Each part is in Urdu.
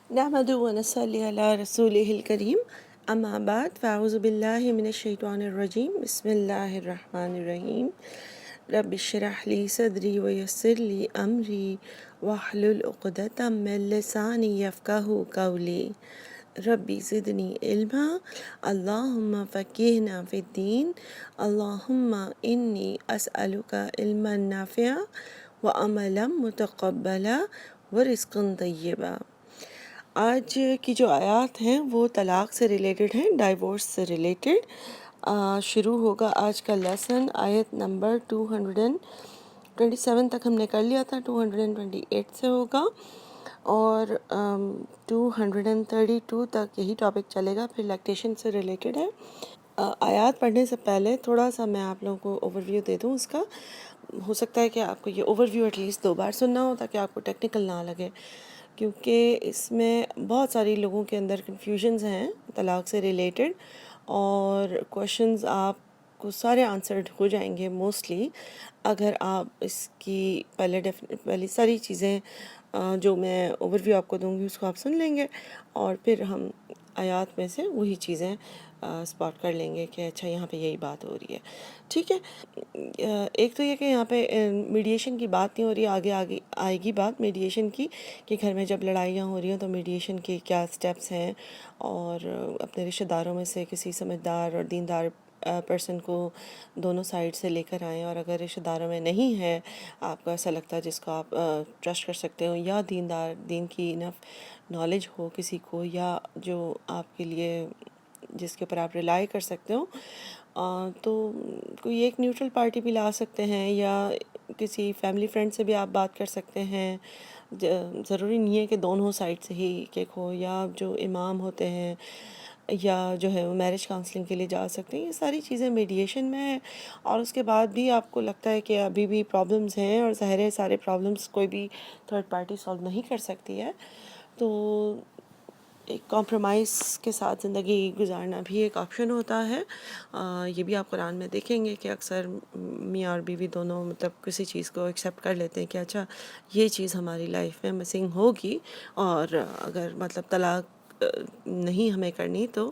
نحمد و نصلی علی رسولہ الکریم اما بعد فاعوذ باللہ من الشیطان الرجیم بسم اللہ الرحمن الرحیم رب اشرح لی صدری ویسر لی امری واحلل عقدۃ من لسانی یفقہوا قولی ربی زدنی علما اللہم فقہنا فی الدین اللہم انی اسألک علما نافعا وعملا متقبلا ورزقا طیبا۔ آج کی جو آیات ہیں وہ طلاق سے ریلیٹڈ ہیں، ڈائیورس سے ریلیٹڈ۔ شروع ہوگا آج کا لیسن آیت نمبر 227 تک ہم نے کر لیا تھا، 228 سے ہوگا اور 232 تک یہی ٹاپک چلے گا، پھر لیکٹیشن سے ریلیٹڈ ہے۔ آیات پڑھنے سے پہلے تھوڑا سا میں آپ لوگوں کو اوور ویو دے دوں اس کا۔ ہو سکتا ہے کہ آپ کو یہ اوور ویو ایٹ لیسٹ 2 بار سننا ہو تاکہ آپ کو ٹیکنیکل نہ لگے، کیونکہ اس میں بہت ساری لوگوں کے اندر کنفیوژنز ہیں طلاق سے ریلیٹڈ، اور کوشچنز آپ کو سارے آنسرڈ ہو جائیں گے موسٹلی اگر آپ اس کی پہلی ساری چیزیں جو میں اوور ویو آپ کو دوں گی اس کو آپ سن لیں گے، اور پھر ہم آیات میں سے وہی چیزیں اسپاٹ کر لیں گے کہ اچھا یہاں پہ یہی بات ہو رہی ہے، ٹھیک ہے۔ ایک تو یہ کہ یہاں پہ میڈیشن کی بات نہیں ہو رہی، آگے آگے آئے گی بات میڈیشن کی، کہ گھر میں جب لڑائیاں ہو رہی ہیں تو میڈیشن کے کیا سٹیپس ہیں، اور اپنے رشتہ داروں میں سے کسی سمجھدار اور دیندار پرسن کو دونوں سائڈ سے لے کر آئیں، اور اگر رشتہ داروں میں نہیں ہے آپ کو ایسا لگتا ہے جس کو آپ ٹرسٹ کر سکتے ہو، یا دین کی انف نالج ہو کسی کو، یا جو آپ کے لیے جس کے اوپر آپ ریلائی کر سکتے ہو، تو کوئی ایک نیوٹرل پارٹی بھی لا سکتے ہیں، یا کسی فیملی فرینڈ سے بھی آپ بات کر سکتے ہیں۔ ضروری نہیں ہے کہ دونوں سائڈ سے ہی کیک ہو، یا جو امام ہوتے ہیں یا جو ہے وہ میرج کاؤنسلنگ کے لیے جا سکتے ہیں، یہ ساری چیزیں میڈیشن میں ہیں۔ اور اس کے بعد بھی آپ کو لگتا ہے کہ ابھی بھی پرابلمز ہیں، اور ظاہر ہے سارے پرابلمز کوئی بھی تھرڈ پارٹی سالو نہیں کر سکتی ہے، تو ایک کمپرومائز کے ساتھ زندگی گزارنا بھی ایک آپشن ہوتا ہے۔ یہ بھی آپ قرآن میں دیکھیں گے کہ اکثر میاں اور بیوی دونوں مطلب کسی چیز کو ایکسیپٹ کر لیتے ہیں کہ اچھا یہ چیز ہماری لائف میں مسنگ ہوگی، اور اگر مطلب طلاق نہیں ہمیں کرنی تو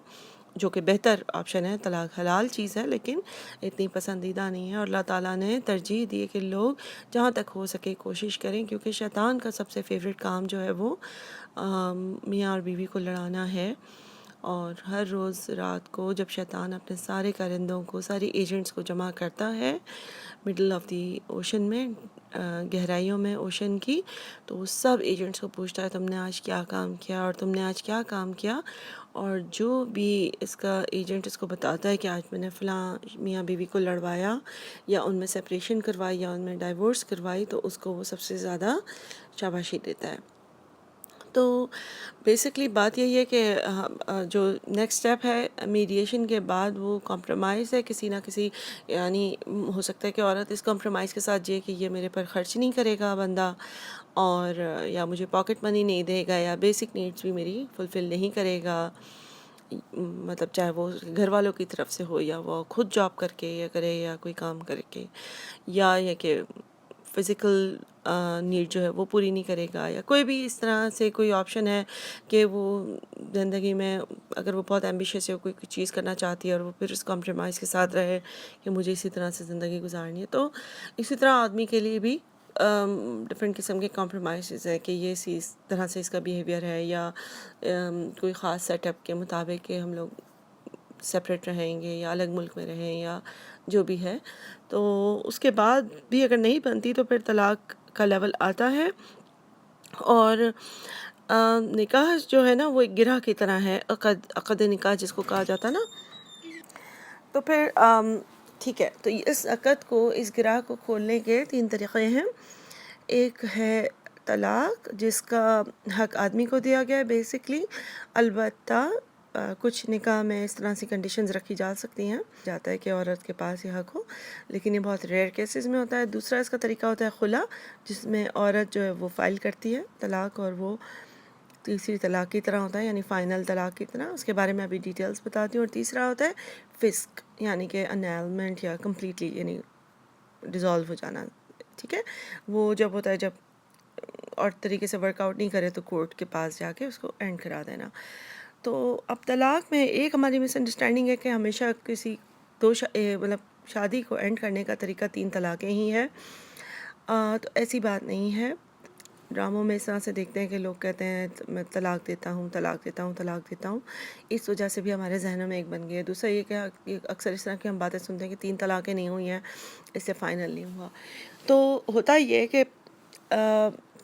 جو کہ بہتر آپشن ہے، طلاق حلال چیز ہے لیکن اتنی پسندیدہ نہیں ہے، اور اللہ تعالیٰ نے ترجیح دی ہے کہ لوگ جہاں تک ہو سکے کوشش کریں، کیونکہ شیطان کا سب سے فیوریٹ کام جو ہے وہ میاں اور بیوی کو لڑانا ہے۔ اور ہر روز رات کو جب شیطان اپنے سارے کرندوں کو، ساری ایجنٹس کو جمع کرتا ہے مڈل آف دی اوشن میں، گہرائیوں میں اوشن کی، تو وہ سب ایجنٹس کو پوچھتا ہے تم نے آج کیا کام کیا، اور تم نے آج کیا کام کیا، اور جو بھی اس کا ایجنٹ اس کو بتاتا ہے کہ آج میں نے فلاں میاں بیوی کو لڑوایا، یا ان میں سپریشن کروائی، یا ان میں ڈائیورس کروائی، تو اس کو وہ سب سے زیادہ شاباشی دیتا ہے۔ تو بیسکلی بات یہی ہے کہ جو نیکسٹ اسٹیپ ہے میڈیشن کے بعد وہ کمپرومائز ہے کسی نہ کسی، یعنی ہو سکتا ہے کہ عورت اس کمپرومائز کے ساتھ جائے کہ یہ میرے پر خرچ نہیں کرے گا بندہ، اور یا مجھے پاکٹ منی نہیں دے گا، یا بیسک نیڈس بھی میری فلفل نہیں کرے گا، مطلب چاہے وہ گھر والوں کی طرف سے ہو، یا وہ خود جاب کر کے یا کرے، یا کوئی کام کر کے، یا یہ کہ فزیکل نیڈ جو ہے وہ پوری نہیں کرے گا، یا کوئی بھی اس طرح سے کوئی آپشن ہے کہ وہ زندگی میں اگر وہ بہت ایمبیشیس ہے، کوئی چیز کرنا چاہتی ہے، اور وہ پھر اس کمپرومائز کے ساتھ رہے کہ مجھے اسی طرح سے زندگی گزارنی ہے، تو اسی طرح آدمی کے لیے بھی ڈفرینٹ قسم کے کمپرومائزز ہے کہ یہ اس طرح سے اس کا بیہیویئر ہے، یا کوئی خاص سیٹ اپ کے مطابق کہ ہم لوگ سپریٹ رہیں گے یا الگ ملک میں رہیں، یا جو بھی ہے، تو اس کے بعد بھی اگر نہیں بنتی تو پھر طلاق کا لیول آتا ہے۔ اور نکاح جو ہے نا وہ ایک گرہ کی طرح ہے، عقد نکاح جس کو کہا جاتا نا، تو پھر ٹھیک ہے، تو اس عقد کو، اس گرہ کو کھولنے کے 3 طریقے ہیں۔ ایک ہے طلاق جس کا حق آدمی کو دیا گیا ہے بیسکلی، البتہ کچھ نکاح میں اس طرح سی کنڈیشنز رکھی جا سکتی ہیں، جاتا ہے کہ عورت کے پاس یہ حق ہو، لیکن یہ بہت ریئر کیسز میں ہوتا ہے۔ دوسرا اس کا طریقہ ہوتا ہے خلا، جس میں عورت جو ہے وہ فائل کرتی ہے طلاق، اور وہ تیسری طلاق کی طرح ہوتا ہے، یعنی فائنل طلاق کی طرح، اس کے بارے میں ابھی ڈیٹیلز بتاتی ہوں۔ اور تیسرا ہوتا ہے فسق، یعنی کہ انیلمنٹ، یا کمپلیٹلی یعنی ڈیزالو ہو جانا، ٹھیک ہے۔ وہ جب ہوتا ہے جب اور طریقے سے ورک آؤٹ نہیں کرے تو کورٹ کے پاس جا کے اس کو اینڈ کرا دینا. تو اب طلاق میں ایک ہماری مس انڈرسٹینڈنگ ہے کہ ہمیشہ کسی مطلب شادی کو اینڈ کرنے کا طریقہ 3 طلاقیں ہی ہے. تو ایسی بات نہیں ہے. ڈراموں میں اس طرح سے دیکھتے ہیں کہ لوگ کہتے ہیں میں طلاق دیتا ہوں طلاق دیتا ہوں طلاق دیتا ہوں. اس وجہ سے بھی ہمارے ذہنوں میں ایک بن گئی ہے. دوسرا یہ کہ اکثر اس طرح کی ہم باتیں سنتے ہیں کہ 3 طلاقیں نہیں ہوئی ہیں, اس سے فائنل نہیں ہوا. تو ہوتا یہ کہ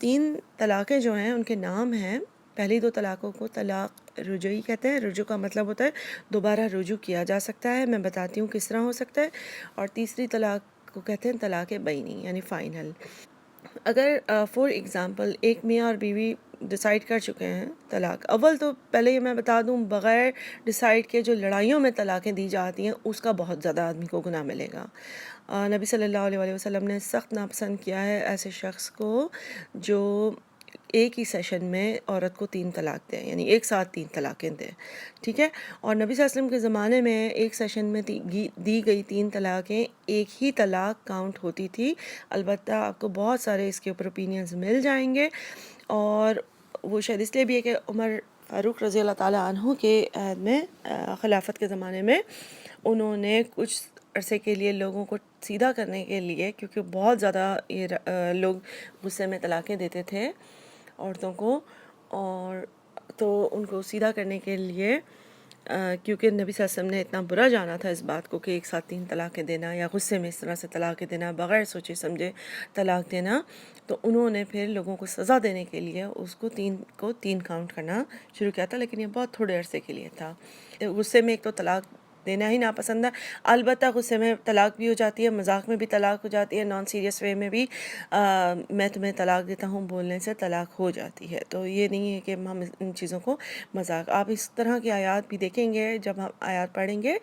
3 طلاقیں جو ہیں ان کے نام ہیں. پہلی 2 طلاقوں کو طلاق رجوعی کہتے ہیں. رجوع کا مطلب ہوتا ہے دوبارہ رجوع کیا جا سکتا ہے. میں بتاتی ہوں کس طرح ہو سکتا ہے. اور تیسری طلاق کو کہتے ہیں طلاق بینی یعنی فائنل. اگر فار ایگزامپل ایک میاں اور بیوی ڈیسائیڈ کر چکے ہیں طلاق, اول تو پہلے یہ میں بتا دوں بغیر ڈیسائیڈ کے جو لڑائیوں میں طلاقیں دی جاتی ہیں اس کا بہت زیادہ آدمی کو گناہ ملے گا. نبی صلی اللہ علیہ وسلم نے سخت ناپسند کیا ہے ایسے شخص کو جو ایک ہی سیشن میں عورت کو 3 طلاق دیں, یعنی ایک ساتھ 3 طلاقیں دیں. ٹھیک ہے. اور نبی صلی اللہ علیہ وسلم کے زمانے میں ایک سیشن میں دی گئی 3 طلاقیں ایک ہی طلاق کاؤنٹ ہوتی تھی. البتہ آپ کو بہت سارے اس کے اوپر اوپینینز مل جائیں گے, اور وہ شاید اس لیے بھی ہے کہ عمر فاروق رضی اللہ تعالیٰ عنہ کے عہد میں خلافت کے زمانے میں انہوں نے کچھ عرصے کے لیے لوگوں کو سیدھا کرنے کے لیے, کیونکہ بہت زیادہ یہ لوگ غصے میں طلاقیں دیتے تھے عورتوں کو, اور تو ان کو سیدھا کرنے کے لیے کیونکہ نبی صلی اللہ علیہ وسلم نے اتنا برا جانا تھا اس بات کو کہ ایک ساتھ 3 طلاقیں دینا یا غصے میں اس طرح سے طلاقیں دینا, بغیر سوچے سمجھے طلاق دینا, تو انہوں نے پھر لوگوں کو سزا دینے کے لیے اس کو 3 کاؤنٹ کرنا شروع کیا تھا. لیکن یہ بہت تھوڑے عرصے کے لیے تھا. غصے میں ایک تو طلاق دینا ہی ناپسند ہے. البتہ غصے میں طلاق بھی ہو جاتی ہے, مذاق میں بھی طلاق ہو جاتی ہے, نان سیریس وے میں بھی میں تمہیں طلاق دیتا ہوں بولنے سے طلاق ہو جاتی ہے. تو یہ نہیں ہے کہ ہم ان چیزوں کو مذاق. آپ اس طرح کی آیات بھی دیکھیں گے جب ہم آیات پڑھیں گے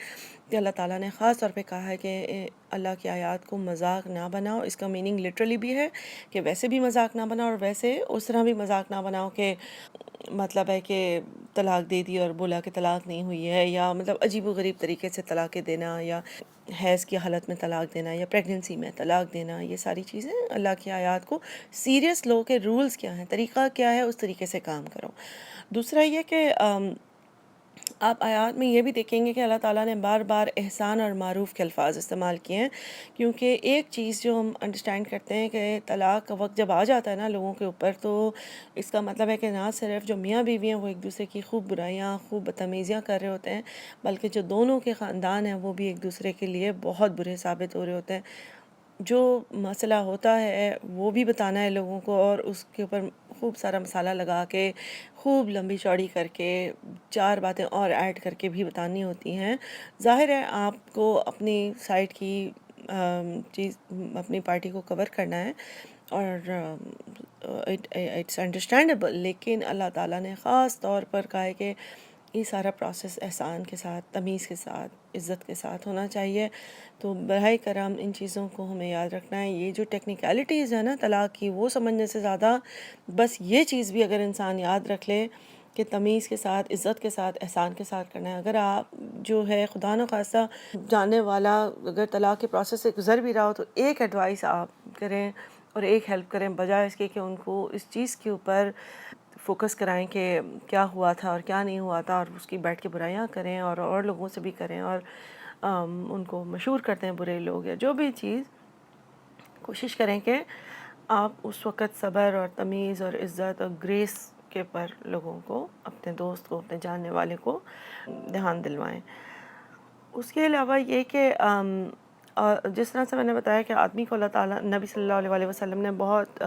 کہ اللہ تعالیٰ نے خاص طور پہ کہا ہے کہ اللہ کی آیات کو مذاق نہ بناؤ. اس کا میننگ لٹرلی بھی ہے کہ ویسے بھی مذاق نہ بناؤ, اور ویسے اس طرح بھی مذاق نہ بناؤ کہ مطلب ہے کہ طلاق دے دی اور بولا کہ طلاق نہیں ہوئی ہے, یا مطلب عجیب و غریب طریقے سے طلاقیں دینا, یا حیض کی حالت میں طلاق دینا, یا پریگننسی میں طلاق دینا. یہ ساری چیزیں اللہ کی آیات کو سیریس لو کہ رولز کیا ہیں, طریقہ کیا ہے, اس طریقے سے کام کرو. دوسرا یہ کہ آپ آیات میں یہ بھی دیکھیں گے کہ اللہ تعالیٰ نے بار بار احسان اور معروف کے الفاظ استعمال کیے ہیں, کیونکہ ایک چیز جو ہم انڈرسٹینڈ کرتے ہیں کہ طلاق کا وقت جب آ جاتا ہے نا لوگوں کے اوپر, تو اس کا مطلب ہے کہ نہ صرف جو میاں بیوی ہیں وہ ایک دوسرے کی خوب برائیاں خوب بدتمیزیاں کر رہے ہوتے ہیں, بلکہ جو دونوں کے خاندان ہیں وہ بھی ایک دوسرے کے لیے بہت برے ثابت ہو رہے ہوتے ہیں. جو مسئلہ ہوتا ہے وہ بھی بتانا ہے لوگوں کو, اور اس کے اوپر خوب سارا مسالہ لگا کے خوب لمبی چوڑی کر کے 4 باتیں اور ایڈ کر کے بھی بتانی ہوتی ہیں. ظاہر ہے آپ کو اپنی سائڈ کی چیز اپنی پارٹی کو کور کرنا ہے, اور اٹس انڈرسٹینڈیبل, لیکن اللہ تعالیٰ نے خاص طور پر کہا ہے کہ یہ سارا پروسیس احسان کے ساتھ, تمیز کے ساتھ, عزت کے ساتھ ہونا چاہیے. تو براہ کرم ان چیزوں کو ہمیں یاد رکھنا ہے. یہ جو ٹیکنیکلٹیز ہیں نا طلاق کی, وہ سمجھنے سے زیادہ بس یہ چیز بھی اگر انسان یاد رکھ لے کہ تمیز کے ساتھ, عزت کے ساتھ, احسان کے ساتھ کرنا ہے. اگر آپ جو ہے خدا نخواستہ جاننے والا اگر طلاق کے پروسیس سے گزر بھی رہا ہو, تو ایک ایڈوائس آپ کریں اور ایک ہیلپ کریں, بجائے اس کے کہ ان کو اس چیز کے اوپر فوکس کرائیں کہ کیا ہوا تھا اور کیا نہیں ہوا تھا, اور اس کی بیٹھ کے برائیاں کریں اور لوگوں سے بھی کریں, اور ان کو مشہور کرتے ہیں برے لوگ یا جو بھی چیز. کوشش کریں کہ آپ اس وقت صبر اور تمیز اور عزت اور گریس کے پر لوگوں کو, اپنے دوست کو, اپنے جاننے والے کو دھیان دلوائیں. اس کے علاوہ یہ کہ جس طرح سے میں نے بتایا کہ آدمی کو اللہ تعالیٰ نبی صلی اللہ علیہ وسلم نے بہت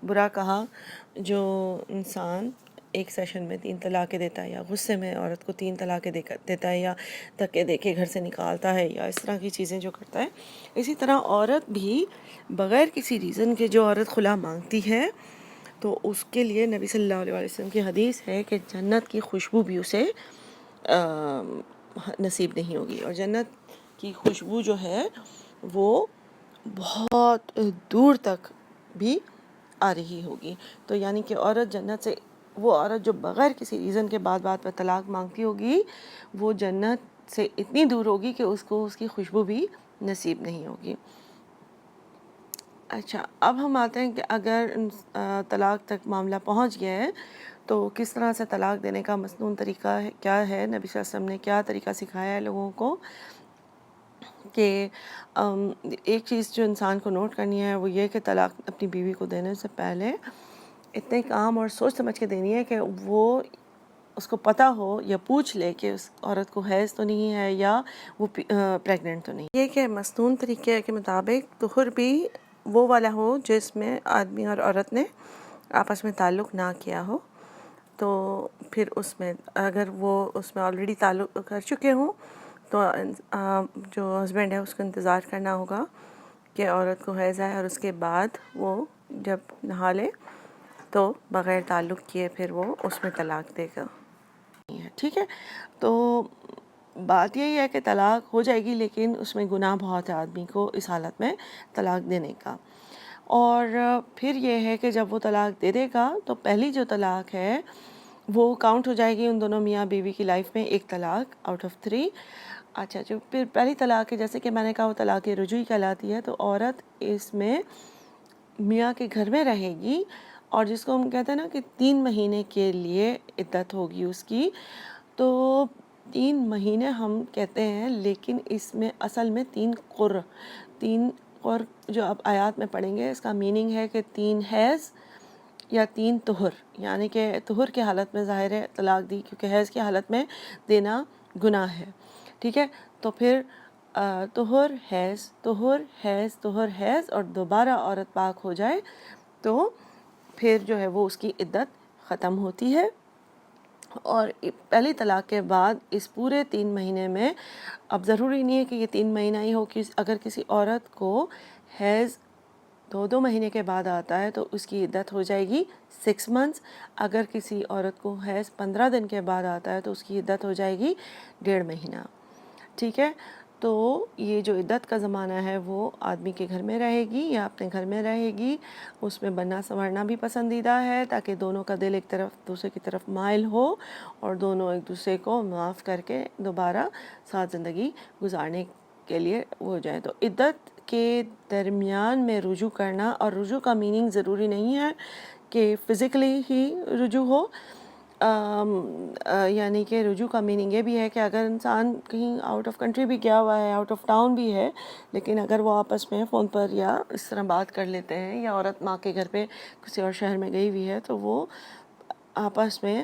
برا کہا جو انسان ایک سیشن میں 3 طلاقیں دیتا ہے, یا غصے میں عورت کو 3 طلاقیں دیتا ہے, یا دھکے دے کے گھر سے نکالتا ہے, یا اس طرح کی چیزیں جو کرتا ہے. اسی طرح عورت بھی بغیر کسی ریزن کے جو عورت خلا مانگتی ہے, تو اس کے لیے نبی صلی اللہ علیہ وسلم کی حدیث ہے کہ جنت کی خوشبو بھی اسے نصیب نہیں ہوگی, اور جنت کی خوشبو جو ہے وہ بہت دور تک بھی آ رہی ہوگی. تو یعنی کہ عورت جنت سے, وہ عورت جو بغیر کسی ریزن کے بات پہ طلاق مانگتی ہوگی, وہ جنت سے اتنی دور ہوگی کہ اس کو اس کی خوشبو بھی نصیب نہیں ہوگی. اچھا، اب ہم آتے ہیں کہ اگر طلاق تک معاملہ پہنچ گیا ہے تو کس طرح سے طلاق دینے کا مسنون طریقہ کیا ہے. نبی صلی اللہ علیہ وسلم نے کیا طریقہ سکھایا ہے لوگوں کو کہ ایک چیز جو انسان کو نوٹ کرنی ہے وہ یہ کہ طلاق اپنی بیوی کو دینے سے پہلے اتنے کام اور سوچ سمجھ کے دینی ہے کہ وہ اس کو پتہ ہو یا پوچھ لے کہ اس عورت کو حیض تو نہیں ہے یا وہ پریگننٹ تو نہیں. یہ کہ مسنون طریقے کے مطابق طہر بھی وہ والا ہو جس میں آدمی اور عورت نے آپس میں تعلق نہ کیا ہو، تو پھر اس میں اگر وہ اس میں آلریڈی تعلق کر چکے ہوں تو جو ہسبینڈ ہے اس کو انتظار کرنا ہوگا کہ عورت کو حیض آئے اور اس کے بعد وہ جب نہا لے تو بغیر تعلق کیے پھر وہ اس میں طلاق دے گا. ٹھیک ہے، تو بات یہی ہے کہ طلاق ہو جائے گی لیکن اس میں گناہ بہت ہے آدمی کو اس حالت میں طلاق دینے کا. اور پھر یہ ہے کہ جب وہ طلاق دے دے گا تو پہلی جو طلاق ہے وہ کاؤنٹ ہو جائے گی ان دونوں میاں بیوی کی لائف میں ایک طلاق آؤٹ آف 3. اچھا، جو پھر پہلی طلاق ہے جیسے کہ میں نے کہا وہ طلاق رجوعی کہلاتی ہے. تو عورت اس میں میاں کے گھر میں رہے گی اور جس کو ہم کہتے ہیں نا کہ 3 مہینے کے لیے عدت ہوگی اس کی. تو 3 مہینے ہم کہتے ہیں لیکن اس میں اصل میں 3 قر جو اب آیات میں پڑھیں گے اس کا میننگ ہے کہ 3 حیض یا 3 طہر، یعنی کہ طہر کی حالت میں ظاہر ہے طلاق دی کیونکہ حیض کی حالت میں دینا گناہ ہے. ٹھیک ہے، تو پھر طہر حیض طہر حیض طہر حیض اور دوبارہ عورت پاک ہو جائے تو پھر جو ہے وہ اس کی عدت ختم ہوتی ہے. اور پہلی طلاق کے بعد اس پورے 3 مہینے میں اب ضروری نہیں ہے کہ یہ 3 مہینہ ہی ہو، کہ اگر کسی عورت کو حیض 2 مہینے کے بعد آتا ہے تو اس کی عدت ہو جائے گی 6 months. اگر کسی عورت کو حیض 15 دن کے بعد آتا ہے تو اس کی عدت ہو جائے گی 1.5 مہینہ. ٹھیک ہے، تو یہ جو عدت کا زمانہ ہے وہ آدمی کے گھر میں رہے گی یا اپنے گھر میں رہے گی. اس میں بننا سنورنا بھی پسندیدہ ہے تاکہ دونوں کا دل ایک طرف دوسرے کی طرف مائل ہو اور دونوں ایک دوسرے کو معاف کر کے دوبارہ ساتھ زندگی گزارنے کے لیے ہو جائیں. تو عدت کے درمیان میں رجوع کرنا، اور رجوع کا میننگ ضروری نہیں ہے کہ فزیکلی ہی رجوع ہو، یعنی کہ رجوع کا میننگ یہ بھی ہے کہ اگر انسان کہیں آؤٹ آف کنٹری بھی گیا ہوا ہے، آؤٹ آف ٹاؤن بھی ہے، لیکن اگر وہ آپس میں فون پر یا اس طرح بات کر لیتے ہیں، یا عورت ماں کے گھر پہ کسی اور شہر میں گئی ہوئی ہے تو وہ آپس میں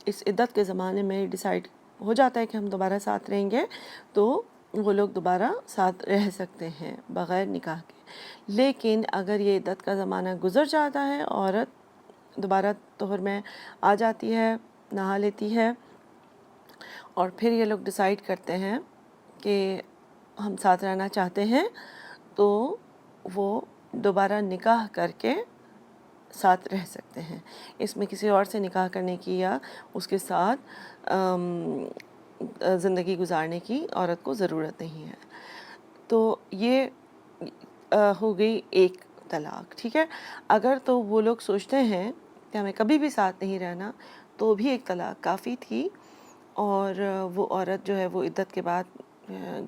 اس عدت کے زمانے میں ڈیسائیڈ ہو جاتا ہے کہ ہم دوبارہ ساتھ رہیں گے تو وہ لوگ دوبارہ ساتھ رہ سکتے ہیں بغیر نکاح کے. لیکن اگر یہ عدت کا زمانہ گزر جاتا ہے، عورت دوبارہ طہر میں آ جاتی ہے، نہا لیتی ہے اور پھر یہ لوگ ڈیسائیڈ کرتے ہیں کہ ہم ساتھ رہنا چاہتے ہیں، تو وہ دوبارہ نکاح کر کے ساتھ رہ سکتے ہیں. اس میں کسی اور سے نکاح کرنے کی یا اس کے ساتھ زندگی گزارنے کی عورت کو ضرورت نہیں ہے. تو یہ ہو گئی ایک طلاق. ٹھیک ہے، اگر تو وہ لوگ سوچتے ہیں کہ ہمیں کبھی بھی ساتھ نہیں رہنا تو بھی ایک طلاق کافی تھی، اور وہ عورت جو ہے وہ عدت کے بعد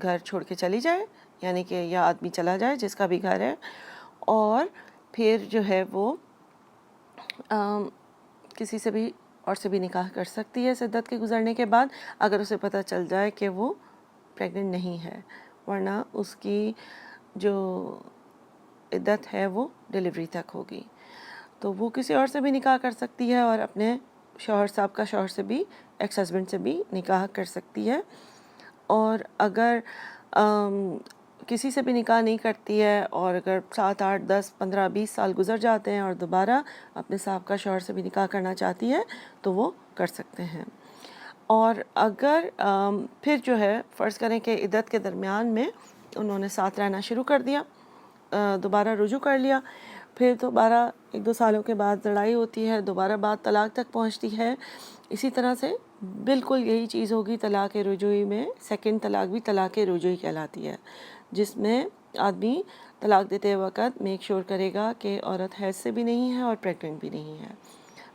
گھر چھوڑ کے چلی جائے، یعنی کہ یا آدمی چلا جائے جس کا بھی گھر ہے، اور پھر جو ہے وہ کسی سے بھی اور سے بھی نکاح کر سکتی ہے اس عدت کے گزرنے کے بعد اگر اسے پتہ چل جائے کہ وہ پریگننٹ نہیں ہے، ورنہ اس کی جو عدت ہے وہ ڈیلیوری تک ہوگی. تو وہ کسی اور سے بھی نکاح کر سکتی ہے اور اپنے شوہر صاحب کا شوہر سے بھی، ایکس ہسبینڈ سے بھی نکاح کر سکتی ہے. اور اگر کسی سے بھی نکاح نہیں کرتی ہے اور اگر 7 8 10 15 20 سال گزر جاتے ہیں اور دوبارہ اپنے صاحب کا شوہر سے بھی نکاح کرنا چاہتی ہے تو وہ کر سکتے ہیں. اور اگر پھر جو ہے فرض کریں کہ عدت کے درمیان میں انہوں نے ساتھ رہنا شروع کر دیا، دوبارہ رجوع کر لیا، پھر دوبارہ 1 2 سالوں کے بعد لڑائی ہوتی ہے، دوبارہ بات طلاق تک پہنچتی ہے. اسی طرح سے بالکل یہی چیز ہوگی طلاق رجوعی میں. سیکنڈ طلاق بھی طلاق رجوعی کہلاتی ہے، جس میں آدمی طلاق دیتے وقت میک شور کرے گا کہ عورت حیض سے بھی نہیں ہے اور پریگننٹ بھی نہیں ہے.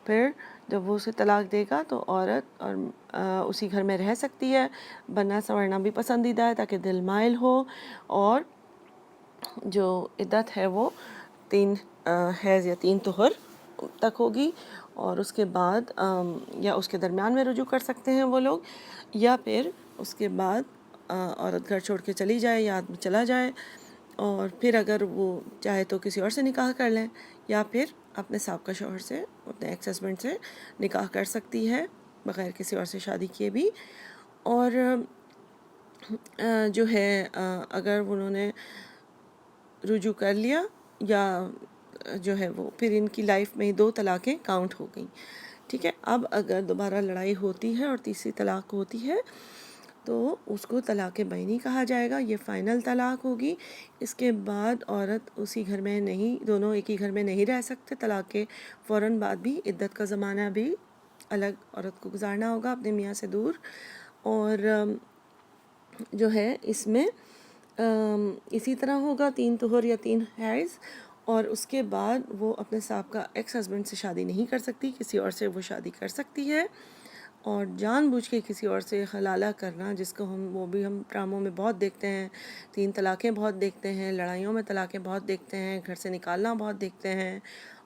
پھر جب وہ اسے طلاق دے گا تو عورت اور اسی گھر میں رہ سکتی ہے، بننا سنورنا بھی پسندیدہ ہے تاکہ دل مائل ہو، اور جو عدت ہے وہ 3 حیض یا 3 طہر تک ہوگی، اور اس کے بعد یا اس کے درمیان میں رجوع کر سکتے ہیں وہ لوگ، یا پھر اس کے بعد عورت گھر چھوڑ کے چلی جائے یا آدمی چلا جائے، اور پھر اگر وہ چاہے تو کسی اور سے نکاح کر لیں، یا پھر اپنے سابقہ شوہر سے، اپنے ایکس ہسبینڈ سے نکاح کر سکتی ہے بغیر کسی اور سے شادی کیے بھی۔ اور جو ہے اگر انہوں نے رجوع کر لیا یا جو ہے وہ پھر ان کی لائف میں 2 طلاقیں کاؤنٹ ہو گئیں، ٹھیک ہے۔ اب اگر دوبارہ لڑائی ہوتی ہے اور تیسری طلاق ہوتی ہے تو اس کو طلاق بینی کہا جائے گا، یہ فائنل طلاق ہوگی۔ اس کے بعد عورت اسی گھر میں نہیں، دونوں ایک ہی گھر میں نہیں رہ سکتے، طلاق کے فوراً بعد بھی عدت کا زمانہ بھی الگ عورت کو گزارنا ہوگا اپنے میاں سے دور۔ اور جو ہے اس میں اسی طرح ہوگا 3 طہر یا 3 حیض، اور اس کے بعد وہ اپنے سابقہ ایکس ہسبینڈ سے شادی نہیں کر سکتی، کسی اور سے وہ شادی کر سکتی ہے۔ اور جان بوجھ کے کسی اور سے حلالہ کرنا، جس کو وہ بھی ہم ڈراموں میں بہت دیکھتے ہیں، 3 طلاقیں بہت دیکھتے ہیں، لڑائیوں میں طلاقیں بہت دیکھتے ہیں، گھر سے نکالنا بہت دیکھتے ہیں۔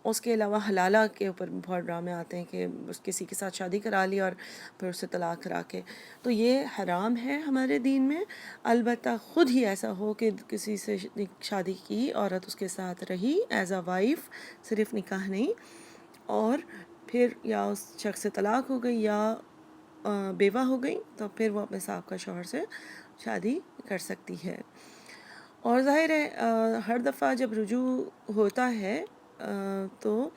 اس کے علاوہ حلالہ کے اوپر بھی بہت ڈرامے آتے ہیں کہ کسی کے ساتھ شادی کرا لی اور پھر اس سے طلاق کرا کے، تو یہ حرام ہے ہمارے دین میں۔ البتہ خود ہی ایسا ہو کہ کسی سے شادی کی، عورت اس کے ساتھ رہی ایز اے وائف، صرف نکاح نہیں، اور پھر یا اس شخص سے طلاق ہو گئی یا بیوہ ہو گئی، تو پھر وہ اپنے سابقہ شوہر سے شادی کر سکتی ہے۔ اور ظاہر ہے ہر دفعہ جب رجوع ہوتا ہے تو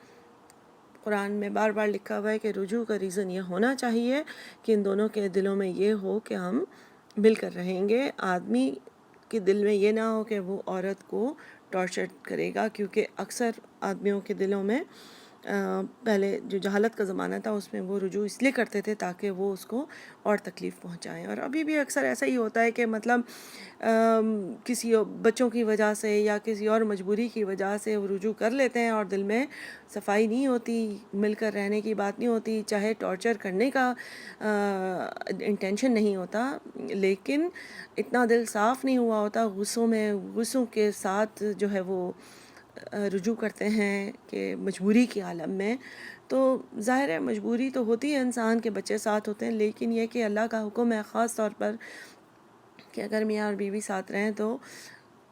قرآن میں بار بار لکھا ہوا ہے کہ رجوع کا ریزن یہ ہونا چاہیے کہ ان دونوں کے دلوں میں یہ ہو کہ ہم مل کر رہیں گے۔ آدمی کے دل میں یہ نہ ہو کہ وہ عورت کو ٹارچر کرے گا، کیونکہ اکثر آدمیوں کے دلوں میں پہلے جو جہالت کا زمانہ تھا اس میں وہ رجوع اس لیے کرتے تھے تاکہ وہ اس کو اور تکلیف پہنچائیں، اور ابھی بھی اکثر ایسا ہی ہوتا ہے کہ مطلب کسی بچوں کی وجہ سے یا کسی اور مجبوری کی وجہ سے وہ رجوع کر لیتے ہیں اور دل میں صفائی نہیں ہوتی، مل کر رہنے کی بات نہیں ہوتی، چاہے ٹارچر کرنے کا انٹینشن نہیں ہوتا، لیکن اتنا دل صاف نہیں ہوا ہوتا، غصوں کے ساتھ جو ہے وہ رجوع کرتے ہیں کہ مجبوری کی عالم میں۔ تو ظاہر ہے مجبوری تو ہوتی ہے انسان کے، بچے ساتھ ہوتے ہیں، لیکن یہ کہ اللہ کا حکم ہے خاص طور پر کہ اگر میاں اور بیوی ساتھ رہیں تو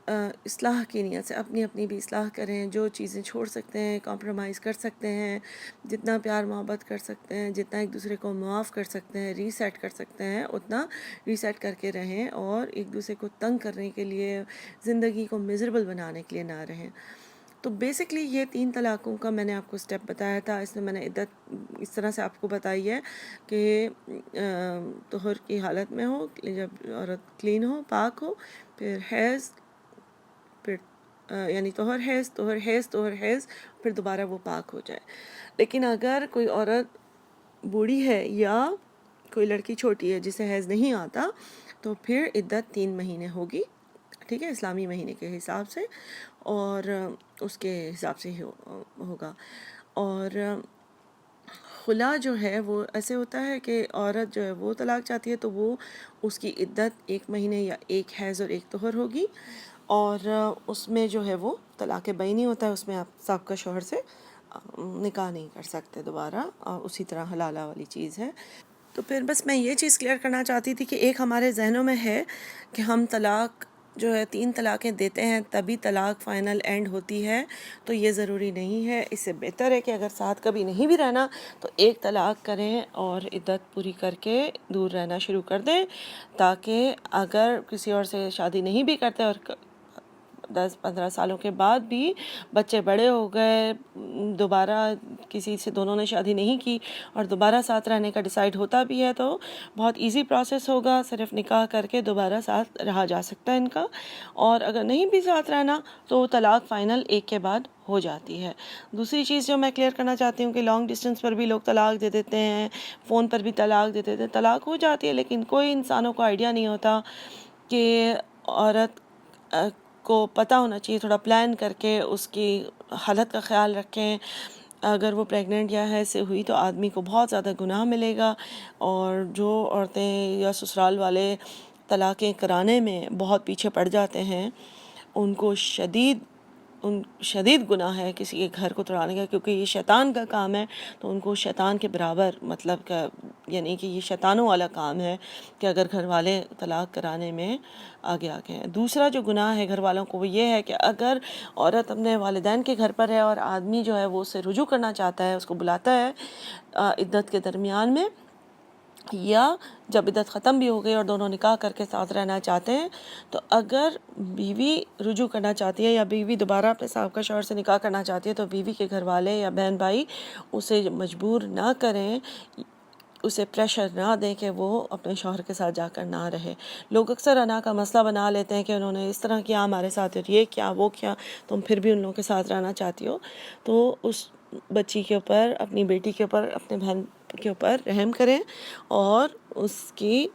اصلاح کی نیت سے اپنی اپنی بھی اصلاح کریں، جو چیزیں چھوڑ سکتے ہیں کمپرومائز کر سکتے ہیں، جتنا پیار محبت کر سکتے ہیں، جتنا ایک دوسرے کو معاف کر سکتے ہیں، ری سیٹ کر سکتے ہیں، اتنا ری سیٹ کر کے رہیں، اور ایک دوسرے کو تنگ کرنے کے لیے، زندگی کو میزریبل بنانے کے لیے نہ رہیں۔ تو بیسکلی یہ 3 طلاقوں کا میں نے آپ کو سٹیپ بتایا تھا، اس میں میں نے عدت اس طرح سے آپ کو بتائی ہے کہ طہر کی حالت میں ہو، جب عورت کلین ہو، پاک ہو، پھر حیض، پھر یعنی طہر حیض، طہر حیض، طہر حیض، پھر دوبارہ وہ پاک ہو جائے۔ لیکن اگر کوئی عورت بوڑھی ہے یا کوئی لڑکی چھوٹی ہے جسے حیض نہیں آتا، تو پھر عدت 3 مہینے ہوگی، ٹھیک ہے، اسلامی مہینے کے حساب سے، اور اس کے حساب سے ہی ہوگا۔ اور خلا جو ہے وہ ایسے ہوتا ہے کہ عورت جو ہے وہ طلاق چاہتی ہے تو وہ اس کی عدت 1 مہینے یا 1 حیض اور 1 طہر ہوگی، اور اس میں جو ہے وہ طلاق بینی ہوتا ہے، اس میں آپ سابقہ شوہر سے نکاح نہیں کر سکتے دوبارہ، اور اسی طرح حلالہ والی چیز ہے۔ تو پھر بس میں یہ چیز کلیئر کرنا چاہتی تھی کہ ایک ہمارے ذہنوں میں ہے کہ ہم طلاق جو ہے 3 طلاقیں دیتے ہیں تبھی طلاق فائنل اینڈ ہوتی ہے، تو یہ ضروری نہیں ہے۔ اس سے بہتر ہے کہ اگر ساتھ کبھی نہیں بھی رہنا تو 1 طلاق کریں اور عدت پوری کر کے دور رہنا شروع کر دیں، تاکہ اگر کسی اور سے شادی نہیں بھی کرتے اور 10-15 سالوں کے بعد بھی بچے بڑے ہو گئے، دوبارہ کسی سے دونوں نے شادی نہیں کی اور دوبارہ ساتھ رہنے کا ڈیسائیڈ ہوتا بھی ہے تو بہت ایزی پروسیس ہوگا، صرف نکاح کر کے دوبارہ ساتھ رہا جا سکتا ہے ان کا۔ اور اگر نہیں بھی ساتھ رہنا تو طلاق فائنل 1 کے بعد ہو جاتی ہے۔ دوسری چیز جو میں کلیئر کرنا چاہتی ہوں کہ لانگ ڈسٹنس پر بھی لوگ طلاق دے دیتے ہیں، فون پر بھی طلاق دے دیتے ہیں، طلاق ہو جاتی ہے، لیکن کوئی انسانوں کو آئیڈیا نہیں ہوتا کہ عورت کو پتہ ہونا چاہیے، تھوڑا پلان کر کے اس کی حالت کا خیال رکھیں۔ اگر وہ پریگننٹ یا حیض سے ہوئی تو آدمی کو بہت زیادہ گناہ ملے گا، اور جو عورتیں یا سسرال والے طلاقیں کرانے میں بہت پیچھے پڑ جاتے ہیں ان کو شدید ان شدید گناہ ہے کسی کے گھر کو توڑانے کا، کیونکہ یہ شیطان کا کام ہے، تو ان کو شیطان کے برابر مطلب کہ یعنی کہ یہ شیطانوں والا کام ہے کہ اگر گھر والے طلاق کرانے میں آگے ہیں۔ دوسرا جو گناہ ہے گھر والوں کو وہ یہ ہے کہ اگر عورت اپنے والدین کے گھر پر ہے اور آدمی جو ہے وہ اس سے رجوع کرنا چاہتا ہے، اس کو بلاتا ہے عدت کے درمیان میں، یا جب عدت ختم بھی ہو گئی اور دونوں نکاح کر کے ساتھ رہنا چاہتے ہیں، تو اگر بیوی رجوع کرنا چاہتی ہے یا بیوی دوبارہ اپنے سابقہ شوہر سے نکاح کرنا چاہتی ہے، تو بیوی کے گھر والے یا بہن بھائی اسے مجبور نہ کریں، اسے پریشر نہ دیں کہ وہ اپنے شوہر کے ساتھ جا کر نہ رہے۔ لوگ اکثر انا کا مسئلہ بنا لیتے ہیں کہ انہوں نے اس طرح کیا ہمارے ساتھ، اور یہ کیا وہ کیا، تم پھر بھی ان لوگوں کے ساتھ رہنا چاہتی ہو، تو اس بچی کے اوپر، اپنی بیٹی کے اوپر، اپنے بہن کے اوپر رحم کریں اور اس کی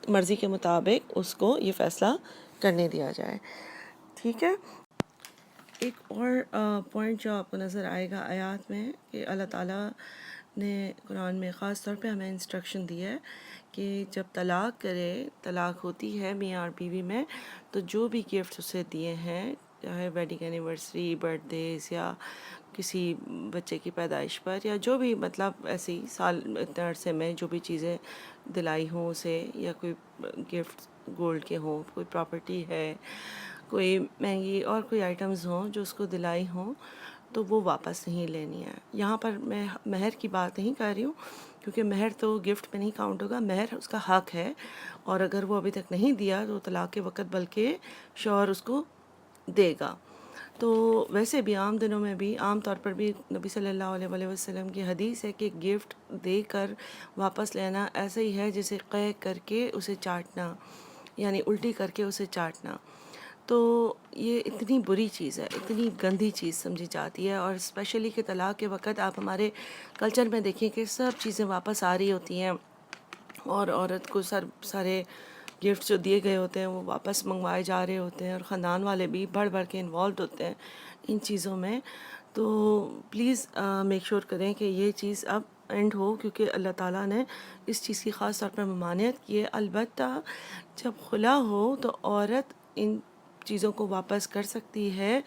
مرضی کے مطابق اس کو یہ فیصلہ کرنے دیا جائے، ٹھیک ہے۔ ایک اور پوائنٹ جو آپ کو نظر آئے گا آیات میں کہ اللہ تعالیٰ نے قرآن میں خاص طور پہ ہمیں انسٹرکشن دی ہے کہ جب طلاق کرے، طلاق ہوتی ہے میاں اور بیوی میں، تو جو بھی گفٹس اسے دیے ہیں، چاہے ویڈنگ اینیورسری، برتھ ڈیز، یا کسی بچے کی پیدائش پر، یا جو بھی مطلب ایسی سال اتنے عرصے میں جو بھی چیزیں دلائی ہوں اسے، یا کوئی گفٹ گولڈ کے ہوں، کوئی پراپرٹی ہے، کوئی مہنگی اور کوئی آئٹمز ہوں جو اس کو دلائی ہوں، تو وہ واپس نہیں لینی ہے۔ یہاں پر میں مہر کی بات نہیں کر رہی ہوں، کیونکہ مہر تو گفٹ میں نہیں کاؤنٹ ہوگا، مہر اس کا حق ہے، اور اگر وہ ابھی تک نہیں دیا تو طلاق کے وقت بلکہ شوہر اس کو دے گا۔ تو ویسے بھی عام دنوں میں بھی عام طور پر بھی نبی صلی اللہ علیہ وآلہ وسلم کی حدیث ہے کہ گفٹ دے کر واپس لینا ایسا ہی ہے جیسے قے کر کے اسے چاٹنا، یعنی الٹی کر کے اسے چاٹنا۔ تو یہ اتنی بری چیز ہے، اتنی گندی چیز سمجھی جاتی ہے، اور اسپیشلی کہ طلاق کے وقت آپ ہمارے کلچر میں دیکھیں کہ سب چیزیں واپس آ رہی ہوتی ہیں، اور عورت کو سارے گفٹس جو دیے گئے ہوتے ہیں وہ واپس منگوائے جا رہے ہوتے ہیں، اور خاندان والے بھی بڑھ بڑھ کے انوالوڈ ہوتے ہیں ان چیزوں میں۔ تو پلیز میک شور کریں کہ یہ چیز اب اینڈ ہو، کیونکہ اللہ تعالیٰ نے اس چیز کی خاص طور پر ممانعت کی ہے۔ البتہ جب خلا ہو تو عورت ان چیزوں کو واپس کر سکتی ہے،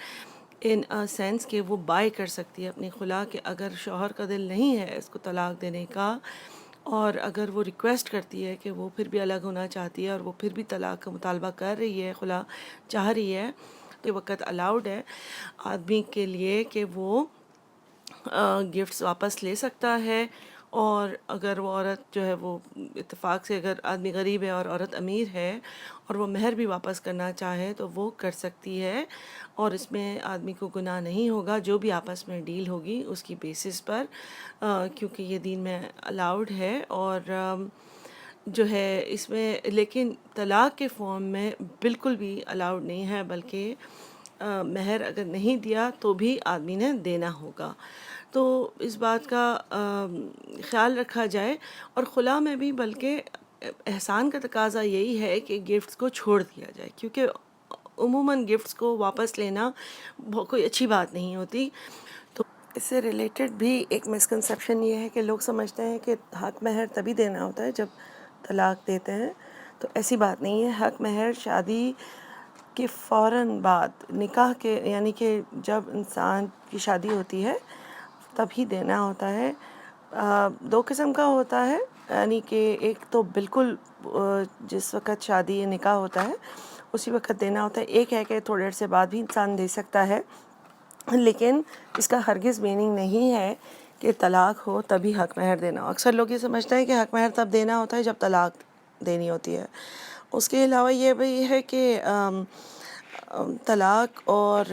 ان سینس کہ وہ بائی کر سکتی ہے اپنی خلا، کہ اگر شوہر کا دل نہیں ہے اس کو طلاق دینے کا، اور اگر وہ ریکویسٹ کرتی ہے کہ وہ پھر بھی الگ ہونا چاہتی ہے، اور وہ پھر بھی طلاق کا مطالبہ کر رہی ہے، خلا چاہ رہی ہے، تو وقت الاؤڈ ہے آدمی کے لیے کہ وہ گفٹس واپس لے سکتا ہے۔ اور اگر وہ عورت جو ہے وہ اتفاق سے، اگر آدمی غریب ہے اور عورت امیر ہے اور وہ مہر بھی واپس کرنا چاہے تو وہ کر سکتی ہے، اور اس میں آدمی کو گناہ نہیں ہوگا، جو بھی آپس میں ڈیل ہوگی اس کی بیسس پر، کیونکہ یہ دین میں الاؤڈ ہے۔ اور جو ہے اس میں لیکن طلاق کے فارم میں بالکل بھی الاؤڈ نہیں ہے، بلکہ مہر اگر نہیں دیا تو بھی آدمی نے دینا ہوگا۔ تو اس بات کا خیال رکھا جائے، اور خلا میں بھی بلکہ احسان کا تقاضا یہی ہے کہ گفٹس کو چھوڑ دیا جائے، کیونکہ عموماً گفٹس کو واپس لینا کوئی اچھی بات نہیں ہوتی۔ تو اس سے ریلیٹڈ بھی ایک مسکنسیپشن یہ ہے کہ لوگ سمجھتے ہیں کہ حق مہر تبھی دینا ہوتا ہے جب طلاق دیتے ہیں، تو ایسی بات نہیں ہے۔ حق مہر شادی کے فوراً بعد، نکاح کے، یعنی کہ جب انسان کی شادی ہوتی ہے تبھی دینا ہوتا ہے۔ دو قسم کا ہوتا ہے، یعنی کہ ایک تو بالکل جس وقت شادی نکاح ہوتا ہے اسی وقت دینا ہوتا ہے، ایک ہے کہ تھوڑے عرصے بعد بھی انسان دے سکتا ہے، لیکن اس کا ہرگز میننگ نہیں ہے کہ طلاق ہو تبھی حق مہر دینا ہو۔ اکثر لوگ یہ سمجھتے ہیں کہ حق مہر تب دینا ہوتا ہے جب طلاق دینی ہوتی ہے۔ اس کے علاوہ یہ بھی ہے کہ طلاق اور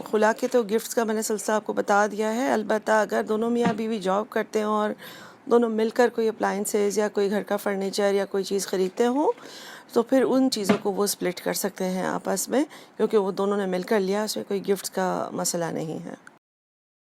خلا کے تو گفٹس کا میں نے سلسلہ آپ کو بتا دیا ہے۔ البتہ اگر دونوں میاں بیوی جاب کرتے ہوں اور دونوں مل کر کوئی اپلائنسز یا کوئی گھر کا فرنیچر یا کوئی چیز خریدتے ہوں، تو پھر ان چیزوں کو وہ سپلٹ کر سکتے ہیں آپس میں، کیونکہ وہ دونوں نے مل کر لیا، اس میں کوئی گفٹس کا مسئلہ نہیں ہے۔